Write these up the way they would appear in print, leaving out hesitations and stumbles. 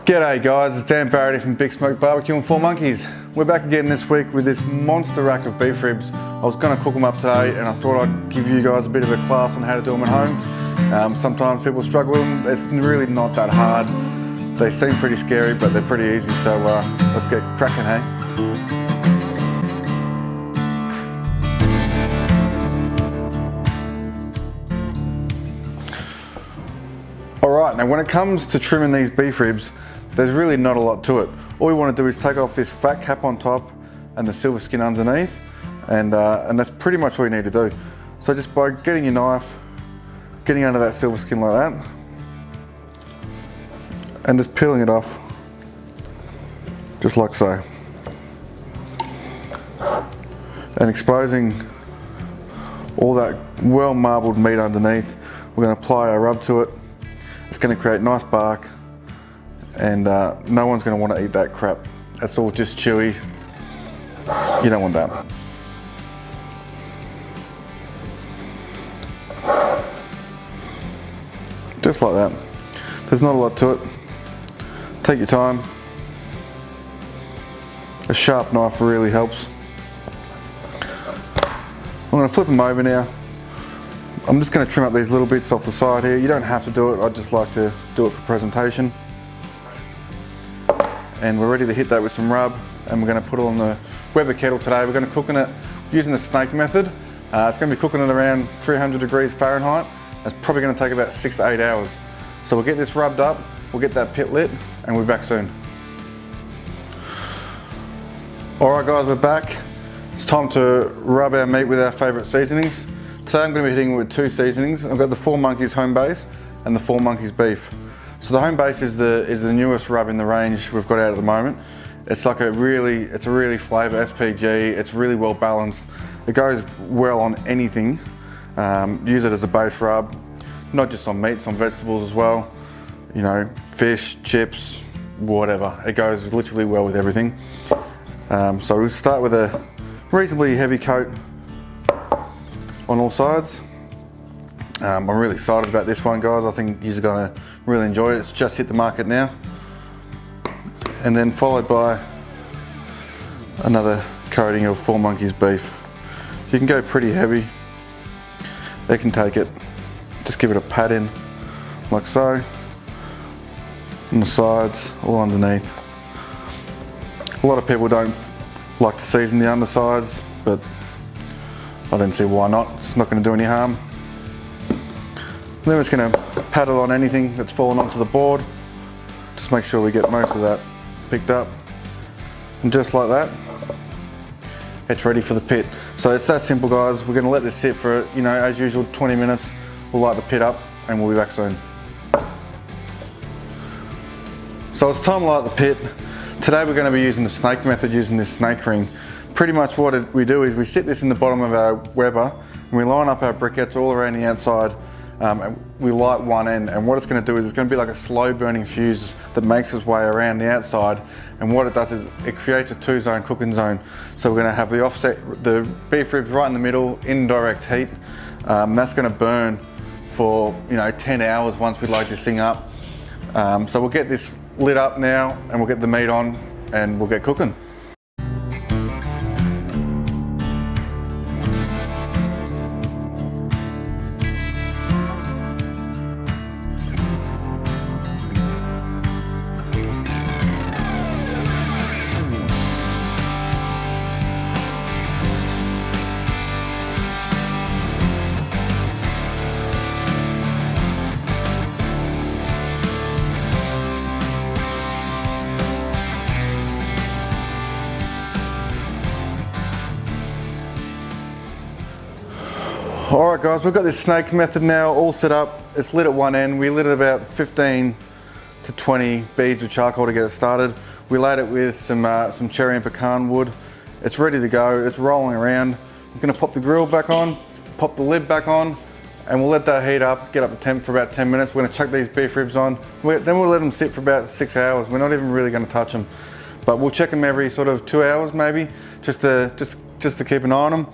G'day guys, it's Dan Barrett from Big Smoke Barbecue and Four Monkeys. We're back again this week with this monster rack of beef ribs. I was going to cook them up today and I thought I'd give you guys a bit of a class on how to do them at home. Sometimes people struggle with them, it's really not that hard. They seem pretty scary but they're pretty easy, so let's get cracking, hey? Alright, now when it comes to trimming these beef ribs, there's really not a lot to it. All we want to do is take off this fat cap on top and the silver skin underneath, and that's pretty much all you need to do. So just by getting your knife, getting under that silver skin like that, and just peeling it off, just like so. And exposing all that well marbled meat underneath, we're going to apply our rub to it. It's going to create nice bark, and no one's going to want to eat that crap. That's all just chewy. You don't want that. Just like that. There's not a lot to it. Take your time. A sharp knife really helps. I'm going to flip them over now. I'm just going to trim up these little bits off the side here. You don't have to do it, I just like to do it for presentation. And we're ready to hit that with some rub, and we're going to put it on the Weber kettle today. We're going to cook in it using the snake method. It's going to be cooking at around 300 degrees Fahrenheit. It's probably going to take about 6 to 8 hours. So we'll get this rubbed up, we'll get that pit lit, and we'll be back soon. Alright guys, we're back. It's time to rub our meat with our favourite seasonings. Today I'm going to be hitting it with two seasonings. I've got the Four Monkeys home base and the Four Monkeys beef. So the home base is the newest rub in the range we've got out at the moment. It's like a really flavour SPG. It's really well balanced. It goes well on anything. Use it as a base rub, not just on meats, on vegetables as well. You know, fish, chips, whatever. It goes literally well with everything. So we'll start with a reasonably heavy coat on all sides. I'm really excited about this one, guys. I think you're going to really enjoy it. It's just hit the market now. And then followed by another coating of Four Monkeys beef. You can go pretty heavy. They can take it. Just give it a pat in, like so. On the sides, all underneath. A lot of people don't like to season the undersides, but I don't see why not. It's not going to do any harm. Then we're just going to pat it on anything that's fallen onto the board. Just make sure we get most of that picked up. And just like that, it's ready for the pit. So it's that simple, guys. We're going to let this sit for, you know, as usual, 20 minutes. We'll light the pit up and we'll be back soon. So it's time to light the pit. Today we're going to be using the snake method, using this snake ring. Pretty much what we do is we sit this in the bottom of our Weber and we line up our briquettes all around the outside, and we light one end, and what it's going to do is it's going to be like a slow burning fuse that makes its way around the outside, and what it does is it creates a two-zone cooking zone. So we're going to have the offset, the beef ribs right in the middle, in direct heat. That's going to burn for 10 hours once we light this thing up. So we'll get this lit up now and we'll get the meat on and we'll get cooking. Alright guys, we've got this snake method now all set up. It's lit at one end. We lit about 15 to 20 beads of charcoal to get it started. We laid it with some cherry and pecan wood. It's ready to go, it's rolling around. I'm going to pop the grill back on, pop the lid back on, and we'll let that heat up, get up to temp for about 10 minutes. We're going to chuck these beef ribs on. Then we'll let them sit for about 6 hours. We're not even really going to touch them. But we'll check them every sort of 2 hours maybe, just to keep an eye on them.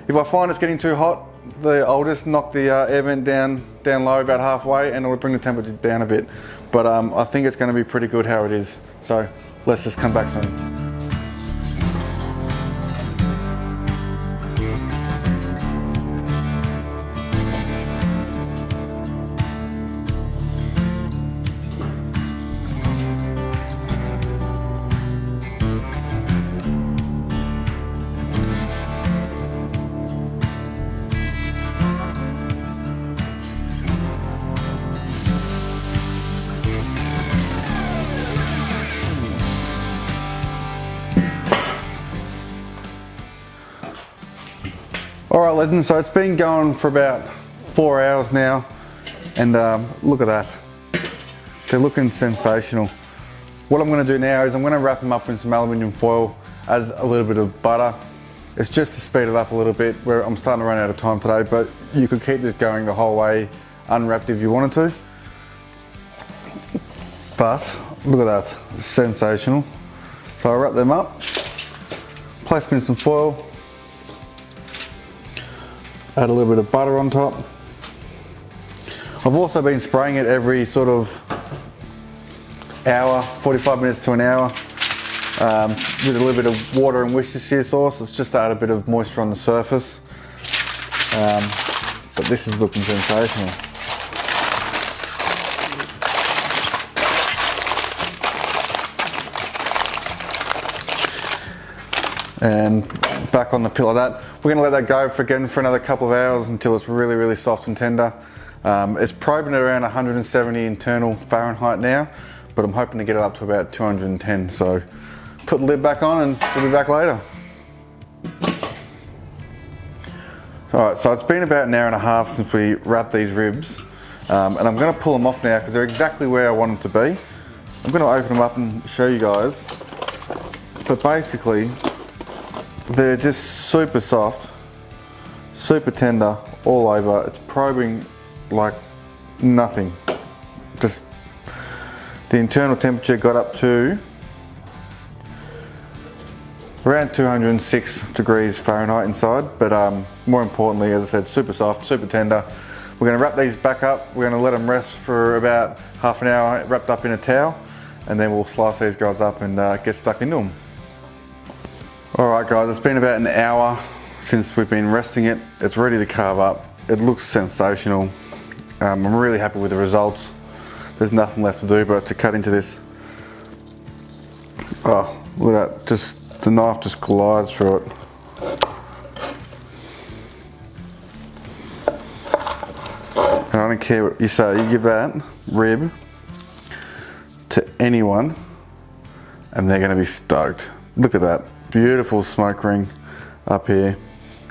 If I find it's getting too hot, I'll just knock the air vent down low about halfway, and it'll bring the temperature down a bit. but I think it's going to be pretty good how it is. So let's just come back soon. Alright legends, so it's been going for about 4 hours now, and look at that. They're looking sensational. What I'm going to do now is I'm going to wrap them up in some aluminium foil, add a little bit of butter. It's just to speed it up a little bit, where I'm starting to run out of time today, but you could keep this going the whole way unwrapped if you wanted to. But look at that, it's sensational. So I wrap them up, place them in some foil, add a little bit of butter on top. I've also been spraying it every sort of hour, 45 minutes to an hour, with a little bit of water and Worcestershire sauce. It's just to add a bit of moisture on the surface. But this is looking sensational. And back on the pit like that. We're going to let that go for another couple of hours until it's really, really soft and tender. It's probing at around 170 internal Fahrenheit now, but I'm hoping to get it up to about 210. So put the lid back on and we'll be back later. Alright, so it's been about an hour and a half since we wrapped these ribs, and I'm going to pull them off now because they're exactly where I want them to be. I'm going to open them up and show you guys, but basically they're just super soft, super tender all over. It's probing like nothing. Just the internal temperature got up to around 206 degrees Fahrenheit inside, but more importantly, as I said, super soft, super tender. We're going to wrap these back up. We're going to let them rest for about half an hour wrapped up in a towel, and then we'll slice these guys up and get stuck into them. Alright guys, it's been about an hour since we've been resting it. It's ready to carve up. It looks sensational. I'm really happy with the results. There's nothing left to do but to cut into this. Oh, look at that. The knife just glides through it. And I don't care what you say, you give that rib to anyone and they're going to be stoked. Look at that. Beautiful smoke ring up here,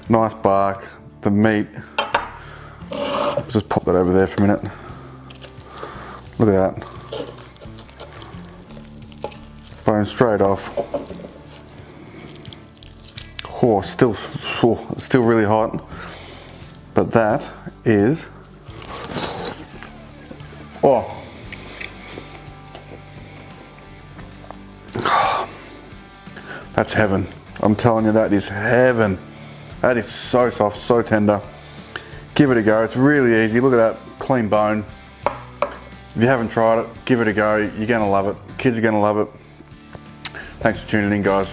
nice bark, the meat. Just pop that over there for a minute. Look at that. Bone straight off. Oh, it's still really hot, but that is, oh. That's heaven. I'm telling you, that is heaven. That is so soft, so tender. Give it a go. It's really easy. Look at that clean bone. If you haven't tried it, give it a go. You're gonna love it. Kids are gonna love it. Thanks for tuning in, guys.